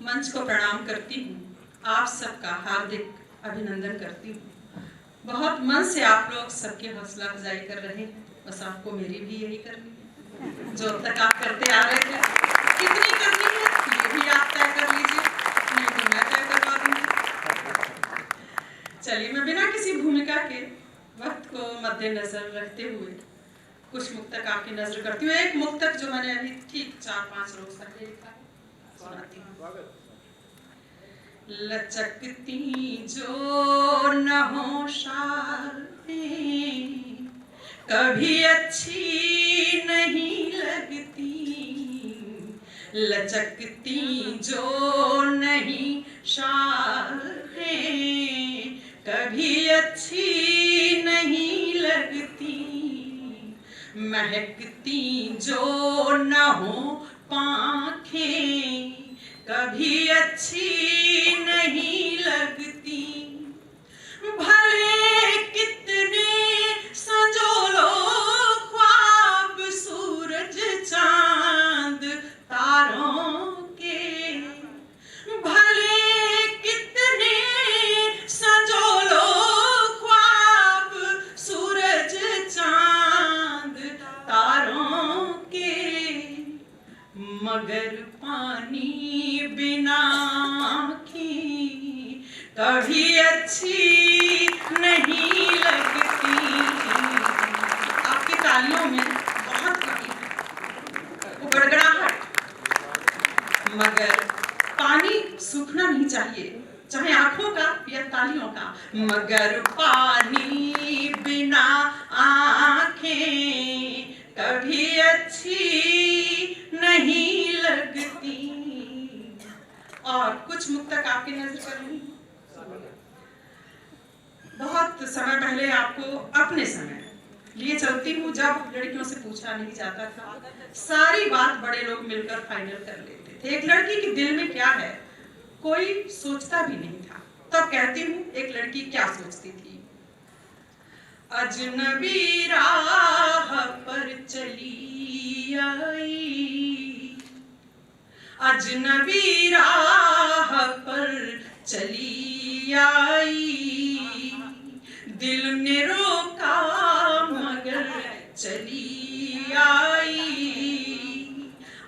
मंच को प्रणाम करती हूँ। आप सबका हार्दिक अभिनंदन करती हूँ। बहुत मन से आप लोग सबके हौसला अफजाई कर रहे हैं, बस आपको मेरी भी यही करनी है जो अब तक आप करते आ रहे थे। कितनी करनी है ये भी आप तय कर लीजिए, नहीं तो मैं तय करवा दूंगी। चलिए, मैं बिना किसी भूमिका के वक्त को मद्देनजर रखते हुए कुछ मुक्तक आपकी नजर करती हूँ। एक मुक्तक जो मैंने अभी ठीक 4-5 रोज पहले लिखा है, सुनाती हूँ। लचकती जो न हो शाखें कभी अच्छी नहीं लगती, लचकती जो नहीं शाखें कभी अच्छी नहीं लगती, महकती जो न हो पाँखें कभी अच्छी नहीं लगती, भले कितने संजोलो ख्वाब सूरज चांद तारों के, भले कितने संजोलो ख्वाब सूरज चांद तारों के, मगर पानी बिना आँखें कभी अच्छी नहीं लगती। आपकी तालियों में बहुत कमी है, वो गड़गड़ाहट, मगर पानी सूखना नहीं चाहिए, चाहे आंखों का या तालियों का, मगर पानी बिना आँखें कभी अच्छी नहीं लगती। और कुछ मुक्तक आपकी नजर पर नहीं। बहुत समय पहले आपको अपने समय लिए चलती हूँ जब लड़कियों से पूछा नहीं जाता था, सारी बात बड़े लोग मिलकर फाइनल कर लेते थे। एक लड़की के दिल में क्या है कोई सोचता भी नहीं था। तब कहती हूँ एक लड़की क्या सोचती थी। अजनबी राह पर चली आई, अजनबी राह पर चली आई, दिल ने रोका मगर चली आई,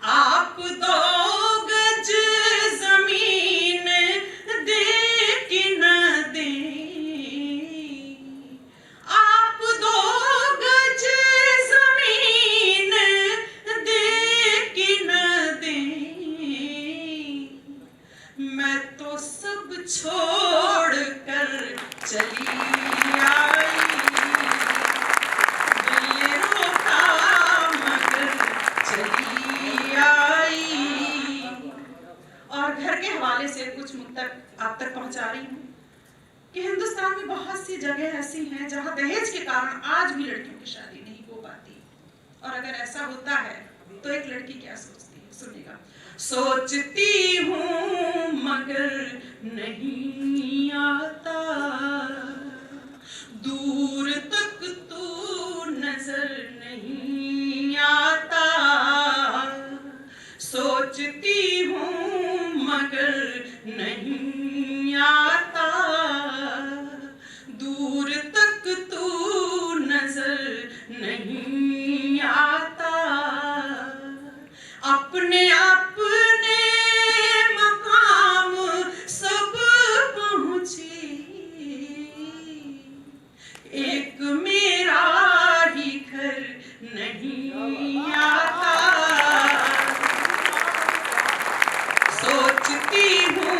आप 2 गज जमीन दे कि न दे, आप 2 गज जमीन दे कि न दे, मैं तो सब छोड़ कर चली आई, दिल ने रोका मगर चली आई। और घर के हवाले से कुछ मुक्तक आप तक पहुंचा रही हूँ कि हिंदुस्तान में बहुत सी जगह ऐसी हैं जहां दहेज के कारण आज भी लड़कियों की शादी नहीं हो पाती। और अगर ऐसा होता है तो एक लड़की क्या सोचती है, सुनिएगा। सोचती हूँ मगर नहीं आता, दूर तक तू नजर नहीं आता, सोचती हूँ मगर नहीं आता, दूर तक तू नजर नहीं आता, अपने अपने मकाम सब पहुँची, एक मेरा ही घर नहीं आता, सोचती हूँ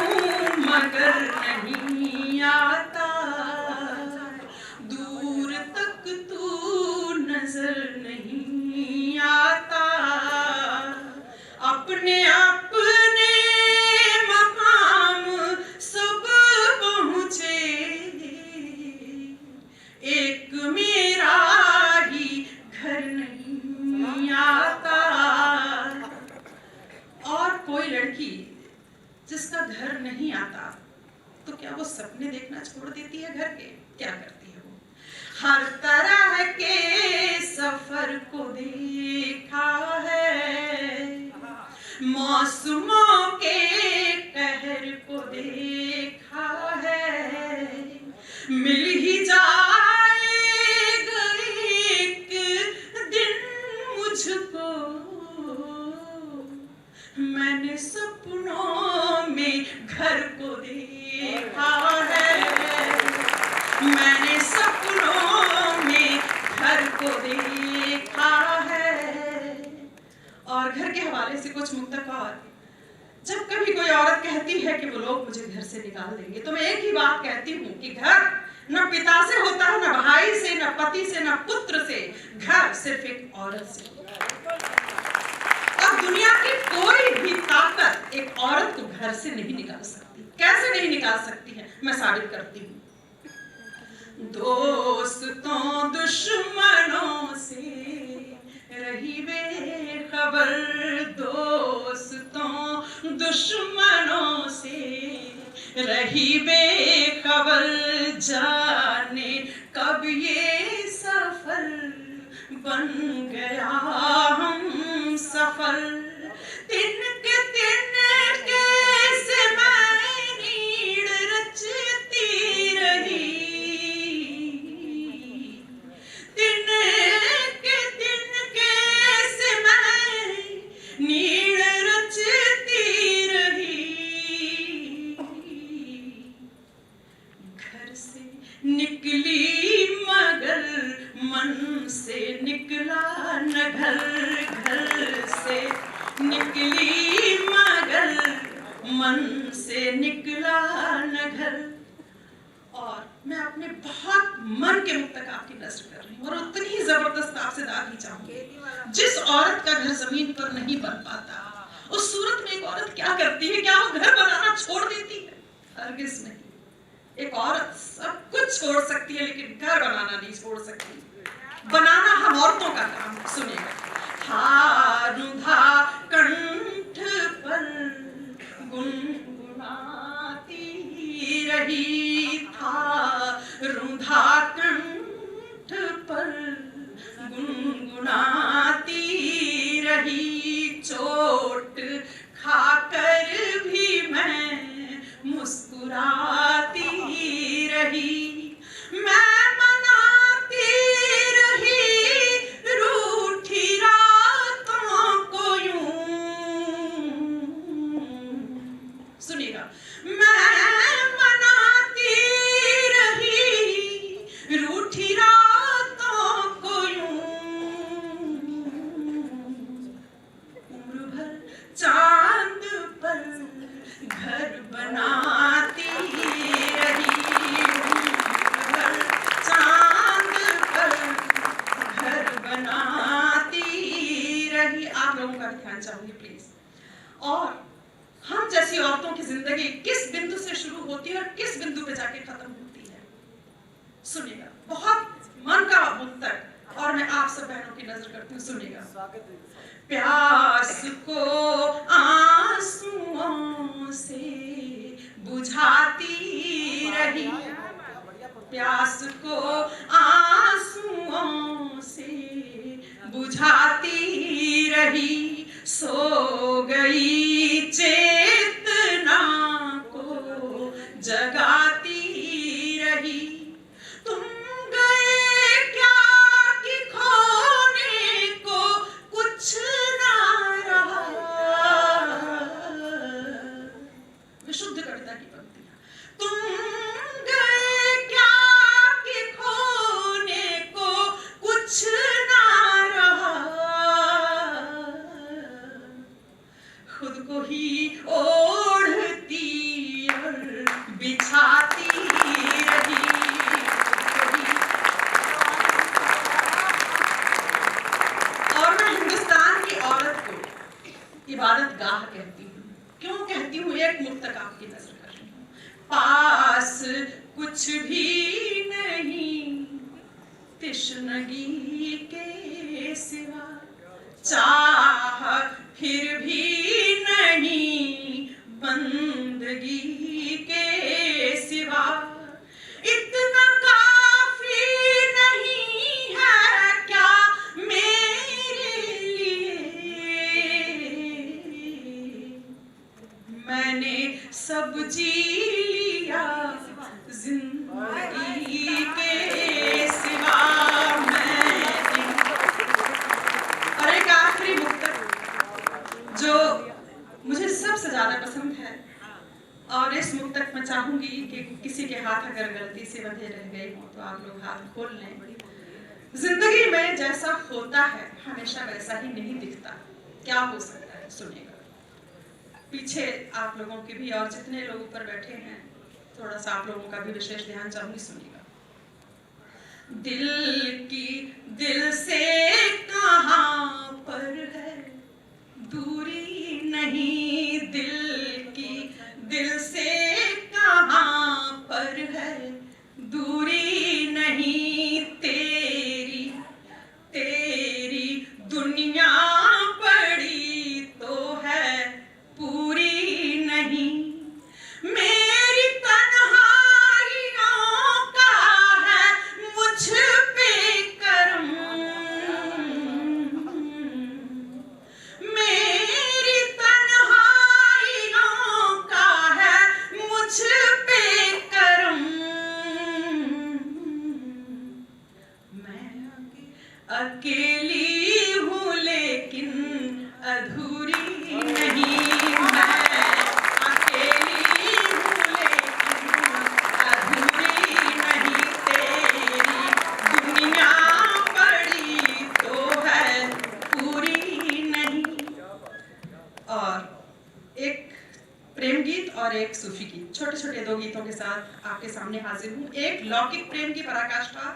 मगर नहीं आता, दूर तक तू नजर नहीं आता, अपने अपने मकाम सब पहुँचे, एक मेरा ही घर नहीं आता। और कोई लड़की जिसका घर नहीं आता तो क्या वो सपने देखना छोड़ देती है घर के? क्या करती है वो? हर तरह के सफर को देखा है, मौसमों के सपनों में घर को देखा है, मैंने सपनों में घर को देखा है। और घर के हवाले से कुछ मुक्तक और। जब कभी कोई औरत कहती है कि वो लोग मुझे घर से निकाल देंगे, तो मैं एक ही बात कहती हूँ कि घर न पिता से होता है, न भाई से, न पति से, न पुत्र से। घर सिर्फ एक औरत से होता है। और दुनिया की कोई भी ताकत एक औरत को घर से नहीं निकाल सकती। कैसे नहीं निकाल सकती है, मैं साबित करती हूँ। दोस्तों दुश्मनों से रही बेखबर, दोस्तों दुश्मनों से रही बेखबर, जाने कब ये सफर बन गया हम सफर। तिनके से मैं नीड़ रचती रही, तिनके से मैं नीड़ रचती रही। घर से निकली मगर मन से निकला न घर, घर से निकली मगर मन से निकला न घर। और मैं अपने बहुत मन के मुक्तक आपकी नज़र कर रही हूँ और उतनी ही जबरदस्त आपसे दागी चाहूंगी। जिस औरत का घर जमीन पर नहीं बन पाता, उस सूरत में एक औरत क्या करती है? क्या वो घर बनाना छोड़ देती है? हरगिज़ नहीं। एक औरत सब कुछ छोड़ सकती है लेकिन घर बनाना नहीं छोड़ सकती। बनाना हम औरतों का काम है। सुनिएगा। हारुधा कंठ पर गुनगुनाती रही, था रुधा कंठ पर गुनगुनाती रही। चोट खाकर भी मैं मुस्कुराती रही, मैं मनाती रही रूठी रातों को यूं। सुनिएगा। मैं मनाती रही रूठी रातों को यूं, उम्र भर चांद पर घर बनाती रही, उम्र भर चांद पर घर बनाती रही। आप लोगों का ध्यान चाहूंगी प्लीज। और हम जैसी औरतों की जिंदगी किस बिंदु से शुरू होती है और किस बिंदु पे जाके खत्म होती है? सुनिएगा। बहुत मन का मुक्तक और मैं आप सब बहनों की नजर करती हूँ। सुनिएगा। प्यास को आंसुओं से बुझाती रही, प्यास को आंसुओं से बुझाती रही। सो गई चेतना को जगाती रही। तुम गए क्या कि खोने को कुछ ना रहा। विशुद्ध कविता की पंक्तियां। तुम गए क्या कि खोने को कुछ ना रहा, खुद को ही ओढ़ती और बिछाती रही। और मैं हिंदुस्तान की औरत को इबादत गाह कहती हूँ। क्यों कहती हूँ? एक मुक्तक आपकी नजर कर रही हूँ। पास कुछ भी नहीं तिश्नगी के सिवा, चाह फिर भी नहीं बंदगी के सिवा। इतना काफी नहीं है क्या मेरे लिए, मैंने सब जी लिया जिंदगी के सिवा। और एक आखिरी मुक्तक जो मुझे सब सबसे ज्यादा पसंद है। और इस मुक्तक में चाहूंगी कि किसी के हाथ अगर गलती से बंधे रह गए हो तो आप लोग हाथ खोल लें। जिंदगी में जैसा होता है हमेशा वैसा ही नहीं दिखता, क्या हो सकता है सुनेगा। पीछे आप लोगों के भी और जितने लोग ऊपर बैठे हैं थोड़ा सा आप लोगों का भी विशेष ध्यान चाहूंगी, सुनिएगा। दिल से कहां पर है दूरी नहीं, दिल से कहां पर है दूरी नहीं, तेरी दुनिया बड़ी तो है पूरी नहीं, मेरी तन्हाइयों का है मुझ पे करम, मेरी तन्हाइयों का है मुझ पे करम, मैं अकेली हूँ लेकिन अधूरी नहीं, प्रेम गीत और एक सूफी गीत, छोटे छोटे दो गीतों के साथ आपके सामने हाजिर हूँ। एक लौकिक प्रेम की पराकाष्ठा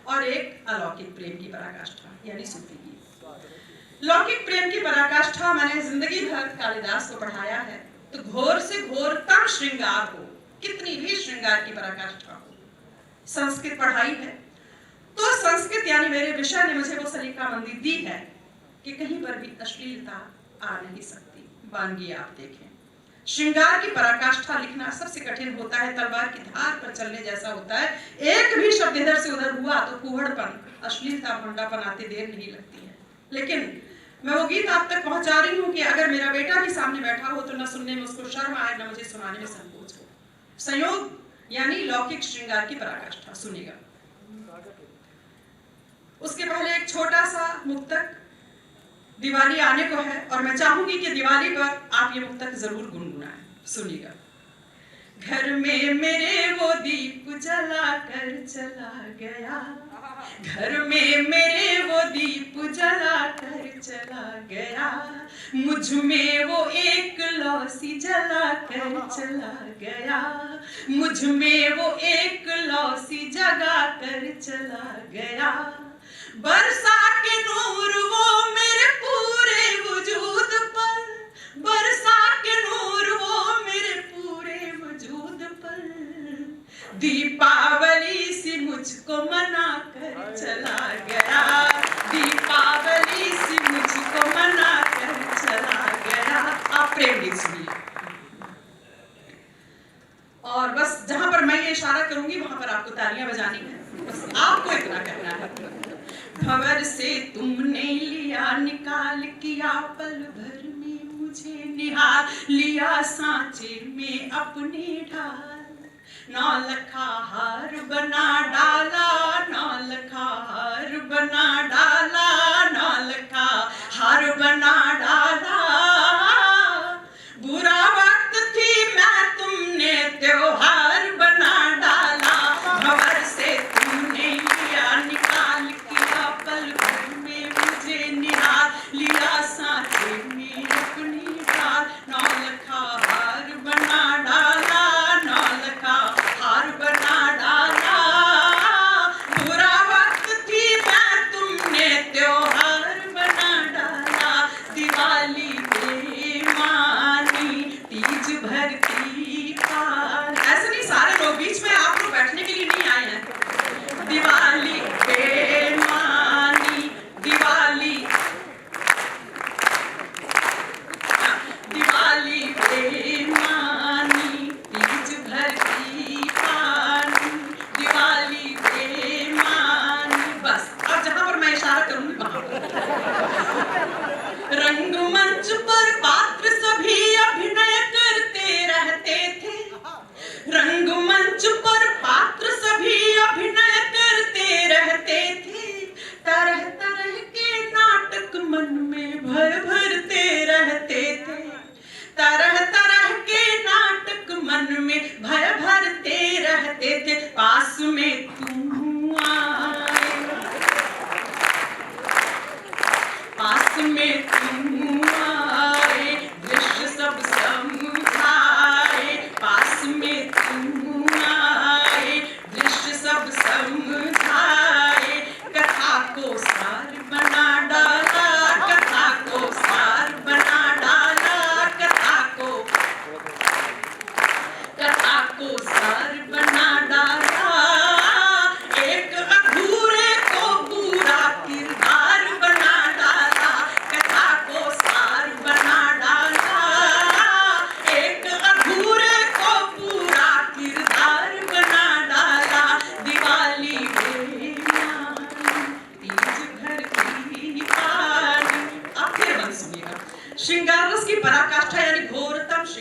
और एक अलौकिक प्रेम की पराकाष्ठा यानी सूफी गीत। लौकिक प्रेम की पराकाष्ठा मैंने जिंदगी भर कालिदास को पढ़ाया है, तो घोर से घोरतम श्रृंगार हो, कितनी भी श्रृंगार की पराकाष्ठा हो, संस्कृत पढ़ाई है। तो संस्कृत यानी मेरे विषय ने मुझे वो सलीकामंदी दी है कि कहीं पर भी अश्लीलता आ नहीं सकती। वानगी आप देखें, श्रृंगार की पराकाष्ठा लिखना सबसे कठिन होता है, तलवार की धार पर चलने जैसा होता है। एक भी शब्द इधर से उधर हुआ तो फूहड़पन, अश्लीलता, भंडापन आते देर नहीं लगती है। लेकिन मैं वो गीत आप तक पहुंचा रही हूँ कि अगर मेरा बेटा भी सामने बैठा हो तो न सुनने में उसको शर्म आए, न मुझे सुनाने में संकोच हो। संयोग यानी लौकिक श्रृंगार की पराकाष्ठा सुनेगा। उसके पहले एक छोटा सा मुक्तक, दिवाली आने को है और मैं चाहूंगी कि दिवाली पर आप ये मुक्तक जरूर गुनगुनाएं, सुनिएगा। घर में मेरे वो दीप जला कर चला गया, घर में मेरे वो दीप जला कर चला गया, मुझ में वो एक लौसी जला कर चला गया, मुझ में वो एक लौसी जगा कर चला गया, बरसा के नूर वो मेरे पूरे वजूद पर, बरसा के नूर वो मेरे पूरे वजूद पर, दीपावली सी मुझको मना कर चला गया, दीपावली सी मुझको मना कर चला गया। आप प्रेम गीत सुनिए। और बस जहां पर मैं ये इशारा करूंगी वहां पर आपको तालियां बजानी है, बस आपको इतना करना है। भंवर से तुमने लिया निकाल, किया पल भर में मुझे निहाल, लिया सांचे में अपने ढाल, 9 लखा हार बना डाला, 9 लखा हार बना डाला, 9 लखा हार बना डाला, बुरा वक्त थी मैं तुमने त्योहार बना डाला, भंवर से तुमने लिया निकाल, किया पल भर में मुझे निहाल, लिया सांचे में अपनी ढाल, 9 लखा हार बना डाला, 9 लखा हार बना डाला,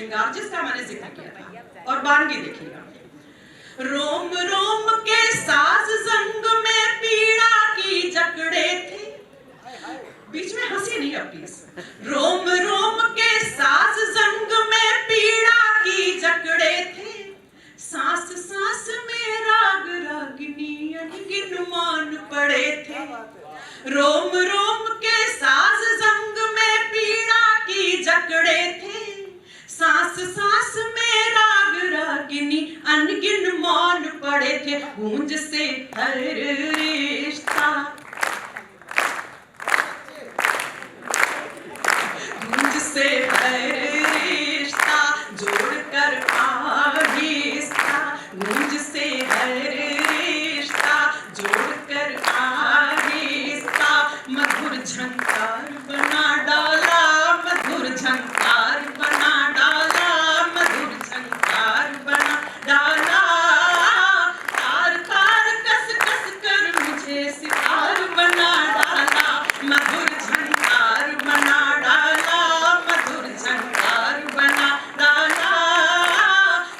श्रृंगार, जिसका मैंने जिक्र किया था। और बानगी देखिएगा। रोम रोम के साज जंग में पीड़ा की जकड़े थे, बीच में हंसी नहीं अब प्लीज। रोम रोम के साज जंग में पीड़ा की जकड़े थे, सांस सांस में राग रागिनी अनगिन मान पड़े थे। रोम रोम के साज जंग में पीड़ा की जकड़े थे, सांस सांस में राग रागिनी अनगिन मान पड़े थे। गूंज से हर रिश्ता, गूंज से हर रिश्ता जोड़कर आहिस्ता, गूंज से हर रिश्ता जोड़कर आहिस्ता, मधुर झंकार बना डाला, मधुर झंकार बना डाला, मधुर झंकार बना डाला। तार तार कस कस कर मुझे सितार बना डाला, मधुर झंकार बना डाला, मधुर झंकार बना डाला।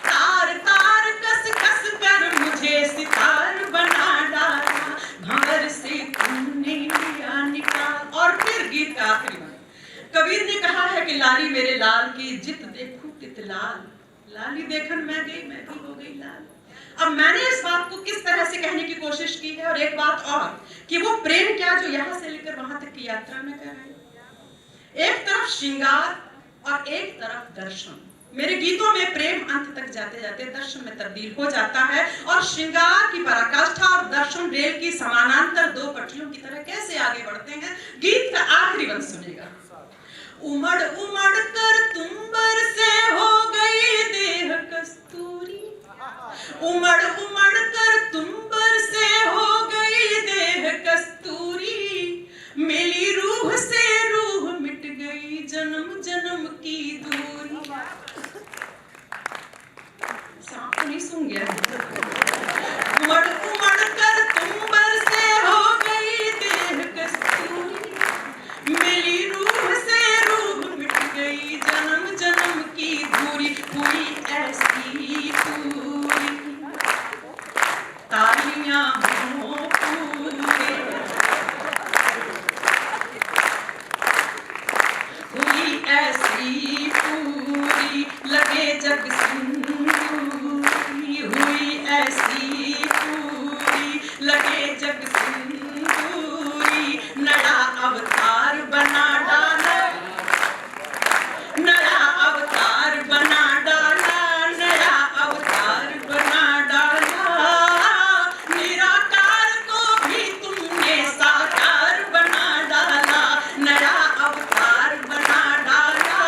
तार तार कस कस कर मुझे सितार बना डाला, भंवर से तुमने लिया निकाल। और फिर गीत का आखिरी बार कबीर ने कहा है कि लाली मेरे लाल की जित देखूं तित लाल, लाली देखन मैं गई मैं भी हो गई लाल। अब मैंने इस बात को किस तरह से कहने की कोशिश की है, और एक बात और कि वो प्रेम क्या जो यहाँ से लेकर वहां तक की यात्रा में कर रहे हैं। एक तरफ श्रृंगार और एक तरफ दर्शन। मेरे गीतों में प्रेम अंत तक जाते जाते दर्शन में तब्दील हो जाता है, और श्रृंगार की पराकाष्ठा और दर्शन रेल की समानांतर दो पटरियों की तरह कैसे आगे बढ़ते हैं। गीत का आखिरी बंद सुनिएगा। उमड़ उमड़ कर तुम्बर से हो गई देह कस्तूरी, उमड़ उमड़ कर तुम्बर से हो गई देह कस्तूरी, मिली रूह से रूह मिट गई जन्म जन्म की दूरी। सांप नहीं सुन गया। उमड़ उमड़ कर तुम्बर से हो गई देह कस्तूरी, मिली रूह से रूह मिट गई जन्म जन्म की दूरी। हुई ऐसी पूरी तालियां हो पूरे, हुई ऐसी पूरी लगे जग सिंदूरी, हुई ऐसी पूरी लगे जग सिंदूरी। नया अवतार बना डाला, नया अवतार बना डाला, नया अवतार बना डाला। निराकार को भी तुमने साकार बना डाला, नया अवतार बना डाला।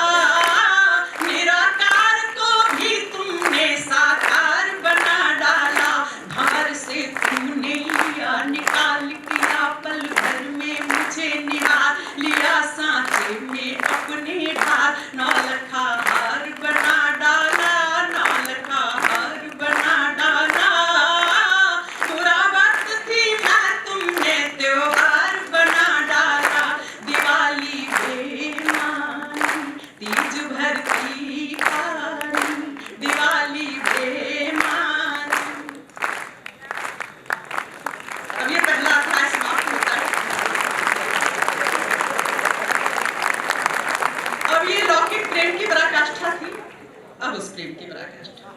निराकार को भी तुमने साकार बना डाला, भंवर से तुमने लिया निकाल किया, पल भर में मुझे निहार लिया, सांचे में अपने ढाल। नौलखा हार बना डाला, नौलखा हार बना डाला। बुरा वक्त थी मैं तुमने त्योहार बना डाला, दिवाली बेमानी तीज भरती पानी, दिवाली बेमानी। अब ये पहला अध्याय समाप्त होता है। अब ये लौकिक प्रेम की पराकाष्ठा थी, अब उस प्रेम की पराकाष्ठा।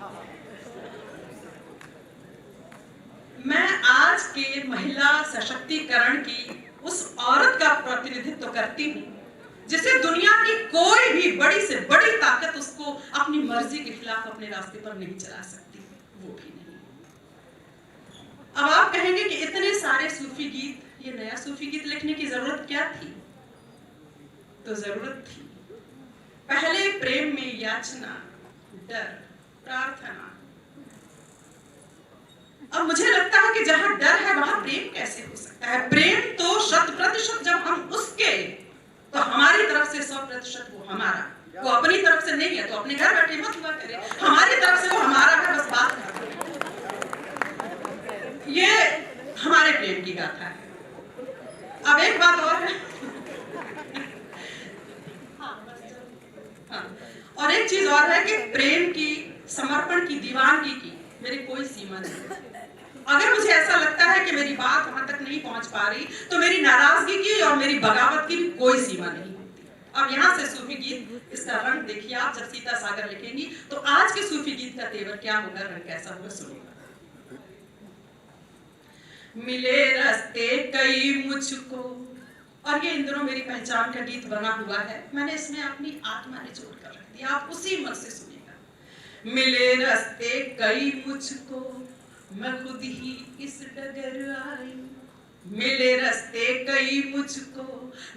मैं आज के महिला सशक्तिकरण की उस औरत का प्रतिनिधित्व करती हूँ जिसे दुनिया की कोई भी बड़ी से बड़ी ताकत उसको अपनी मर्जी के खिलाफ अपने रास्ते पर नहीं चला सकती, वो भी नहीं। अब आप कहेंगे कि इतने सारे सूफी गीत, ये नया सूफी गीत लिखने की जरूरत क्या थी? तो जरूरत थी पहले प्रेम में याचना, डर, प्रार्थना। अब मुझे लगता है कि जहां डर है वहां प्रेम कैसे हो सकता है? प्रेम तो 100% जब हम उसके, तो हमारी तरफ से 100% वो हमारा, वो अपनी तरफ से नहीं है तो अपने घर बैठे मत हुआ करे, हमारी तरफ से वो हमारा है, बस बात कर। ये हमारे प्रेम की गाथा है। अब एक बात और है, हाँ, और एक चीज और है कि प्रेम की, समर्पण की, दीवानगी की मेरी कोई सीमा नहीं। अगर मुझे ऐसा लगता है कि मेरी बात वहां तक नहीं पहुंच पा रही, तो मेरी नाराजगी की और मेरी बगावत की भी कोई सीमा नहीं होती। अब यहाँ से सूफी गीत, इसका रंग देखिए आप, जब सीता सागर लिखेंगी तो आज के सूफी गीत का तेवर क्या होगा, रंग कैसा होगा, सुनिएगा। मिले रास्ते कई मुझको, और ये इन दिनों मेरी पहचान का गीत बना हुआ है, मैंने इसमें अपनी आत्मा निचोड़ कर रख दी, आप उसी मन से सुनिएगा। मिले रास्ते कई मुझको, मैं खुद ही इस डगर आई। मिले रास्ते कई मुझको,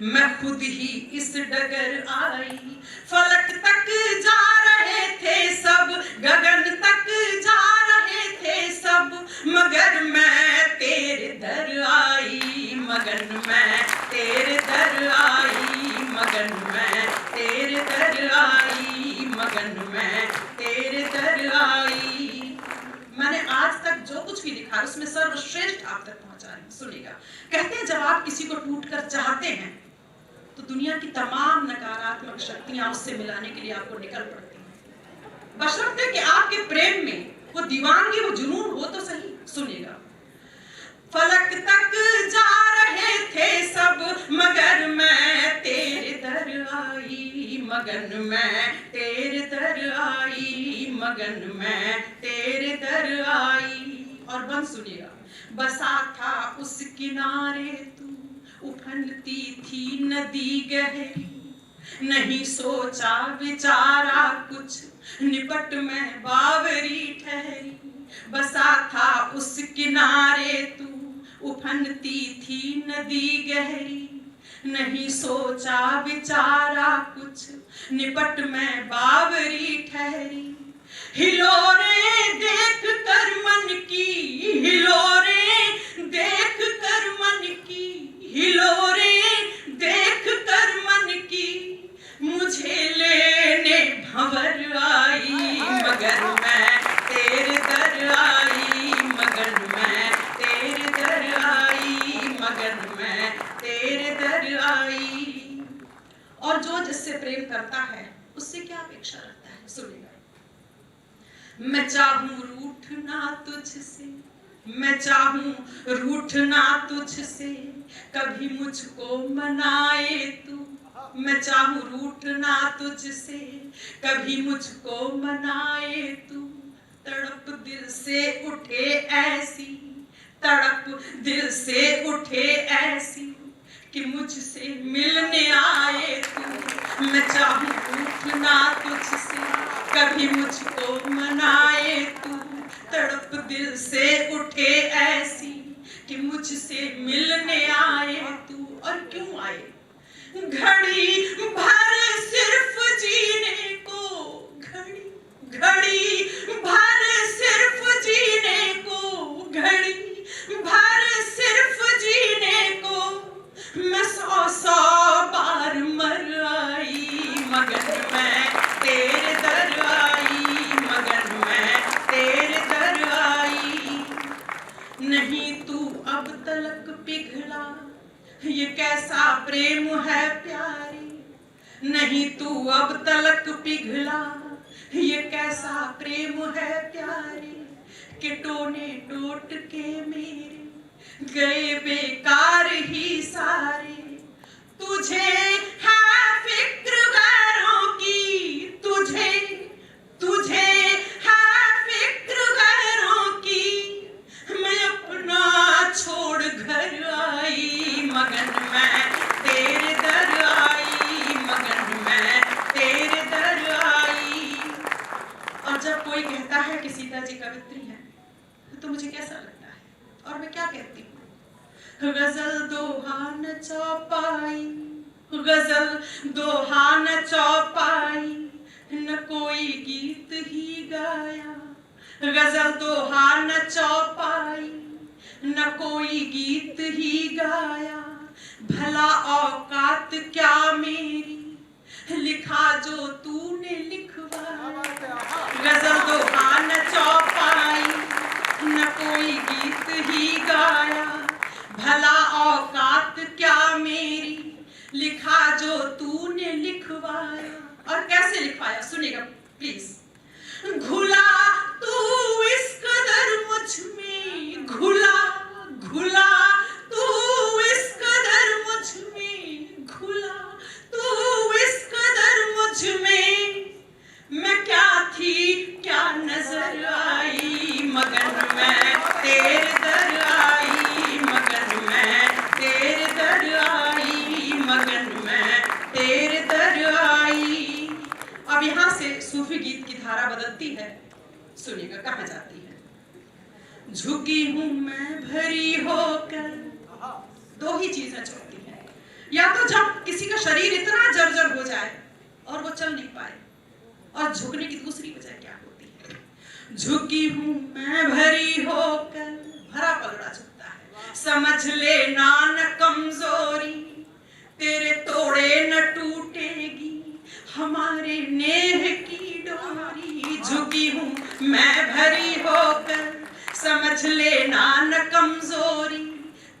मैं खुद ही इस डगर आई। फलक तक जा रहे थे सब, गगन तक जा रहे थे सब, मगर मैं तेरे दर आई। मगन मैं तेरे दर आई, मगन मैं तेरे दर आई, मगन मैं तेरे दर आई। मैंने आज तक जो कुछ भी लिखा है उसमें सर्वश्रेष्ठ आप तक पहुंचा रही हूं, सुनिएगा। कहते हैं जब आप किसी को टूटकर चाहते हैं तो दुनिया की तमाम नकारात्मक शक्तियां उससे मिलाने के लिए आपको निकल पड़ती हैं, बशर्ते कि आपके प्रेम में वो दीवानगी, वो जुनून हो तो सही। सुनिएगा। फलक तक जा रहे थे सब, मगर मैं तेरे दर आई। मगन मैं तेरे दर आई, मगन मैं तेरे दर आई। और बंद सुनिएगा। बसा था उस किनारे तू, उफनती थी नदी गहरी, नहीं सोचा विचारा कुछ, निपट में बावरी ठहरी। बसा था उस किनारे तू, उफनती थी नदी गहरी, नहीं सोचा विचारा कुछ, निपट में बावरी ठहरी। हिलोरे देख कर मन की, हिलोरे देख कर मन की, हिलोरे देख कर मन की, मुझे लेने भंवर आई। मगर मैं तेरे दर आई, मगन मैं तेरे दर आई, मगन मैं तेरे दर आई। और जो जिससे प्रेम करता है उससे क्या अपेक्षा रखता है, सुनिएगा। मैं चाहूं रूठना तुझसे, मैं चाहूं रूठना तुझसे, कभी मुझको मनाए तू। मैं चाहूं रूठना तुझसे, कभी मुझको मनाए तू। तड़प दिल से उठे ऐसी, तड़प दिल से उठे ऐसी, कि मुझसे मिलने आए तू। मैं चाहूं रूठना तुझसे, कभी मुझको मनाए तू। तड़प दिल से उठे ऐसी, कि मुझसे मिलने आए तू। और क्यों आए? घड़ी भर सिर्फ जीने को, घड़ी भर सिर्फ जीने को, घड़ी भर सिर्फ जीने को, मैं 100 बार मर आई। मगन मैं तेरे दर आई, मगन मैं तेरे दर आई। नहीं तू अब तलक पिघला, ये कैसा प्रेम है प्यारी। नहीं तू अब तलक पिघला, ये कैसा प्रेम है प्यारी। कि टोने टोट के मेरे गए बेकार ही सारे। तुझे है फिक्र गैरों की, तुझे तुझे है फिक्र गैरों की, मैं अपना छोड़ घर आई। मगन मैं तेरे दर आई, मगन मैं तेरे दर आई। और जब कोई कहता है कि सीता जी कवित्री है तो मुझे कैसा लगता है, और मैं क्या कहती हूँ? गजल दोहा न चौपाई, गजल दोहा न चौपाई, न कोई गीत ही गाया। गजल दोहा न चौपाई, न कोई गीत ही गाया। भला औकात क्या मेरी, लिखा जो तूने लिखवाया। गजल दोहा न चौपाई, न कोई गीत ही गाया। भला औकात क्या मेरी, लिखा जो तूने लिखवाया। और कैसे लिखवाया, सुनिएगा प्लीज। सुनिएगा कहाँ जाती है। झुकी हूं मैं भरी होकर, दो ही चीजें चलती हैं, या तो जब किसी का शरीर इतना जर्जर हो जाए और वो चल नहीं पाए, और झुकने की दूसरी वजह क्या होती है। झुकी हूं मैं भरी होकर, भरा पलड़ा झुकता है, समझ लेना न कमजोरी, तेरे तोड़े न टूटेगी हमारे नेह की डोरी। झुकी हूं मैं भरी होकर, समझ लेना न कमजोरी,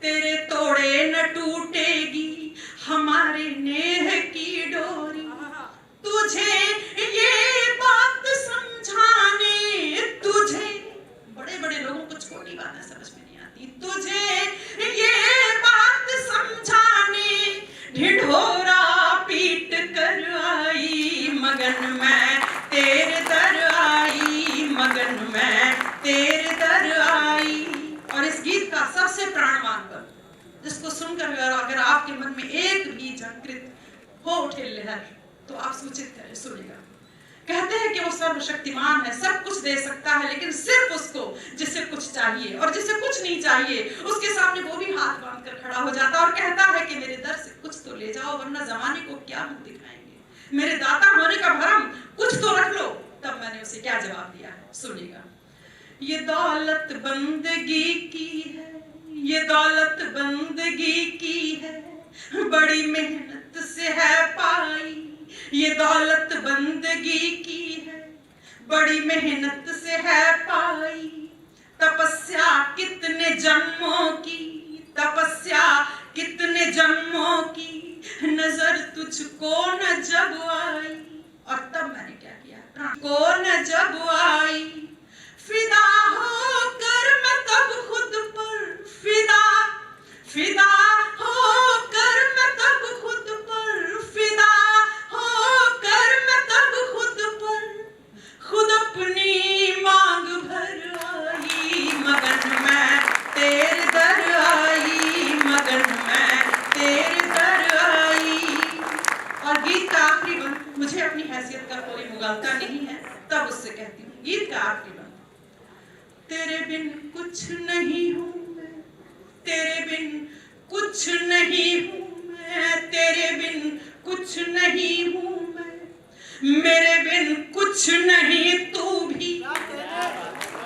तेरे तोड़े न टूटेगी हमारे नेह की डोरी। तुझे ये बात समझाने, तुझे, बड़े बड़े लोगों को छोटी बातें समझ में नहीं आती, तुझे ये बात समझाने ढिढोरा पीट कर आई, मगन मैं तेरे दर आई, मगन मैं तेरे दर आई। और इस गीत का सबसे प्राणवान पद, जिसको सुनकर अगर आपके मन में एक भी झंकृत हो उठे लहर, तो आप सूचित करें, सुनिएगा। कहते हैं कि वो सर्वशक्तिमान है, सब कुछ दे सकता है, लेकिन सिर्फ उसको जिसे कुछ चाहिए, और जिसे कुछ नहीं चाहिए उसके सामने वो भी हाथ बांध कर खड़ा हो जाता और कहता है कि मेरे दर से कुछ तो ले जाओ, वरना जमाने को क्या मुंह दिखाएंगे, मेरे दाता होने का भरम कुछ तो रख लो। तब मैंने उसे क्या जवाब दिया है, सुनिएगा। ये दौलत बंदगी की है, ये दौलत बंदगी की है, बड़ी मेहनत से है पाई, ये दौलत बंदगी की है, बड़ी मेहनत से है पाई। तपस्या कितने जन्मों की, तपस्या कितने जन्मों की, नजर तुझको न जब आई। और तब मैंने क्या किया, प्राण को न जब आई, फिदा होकर मैं तब खुद पर, फिदा फिदा होकर मैं तब खुद पर, फिदा होकर मैं तब खुद पर, खुद अपनी मांग भर आई, मगन मैं तेरे दर आई, मगन मैं तेरे दर आई। और गीत का आखिरी बंद, मुझे अपनी हैसियत का कोई मुगालता नहीं है, तब उससे कहती हूँ, गीत का आखिरी बंद। तेरे बिन कुछ नहीं हूँ मैं, तेरे बिन कुछ नहीं हूँ मैं, तेरे बिन कुछ नहीं हूँ मैं, मेरे बिन कुछ नहीं तू भी,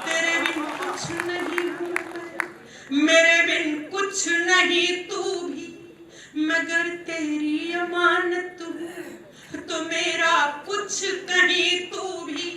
तेरे बिन कुछ नहीं हूँ मैं, मेरे बिन कुछ नहीं तू भी, मगर तेरी अमानत हूँ तो मेरा कुछ कहीं तू भी।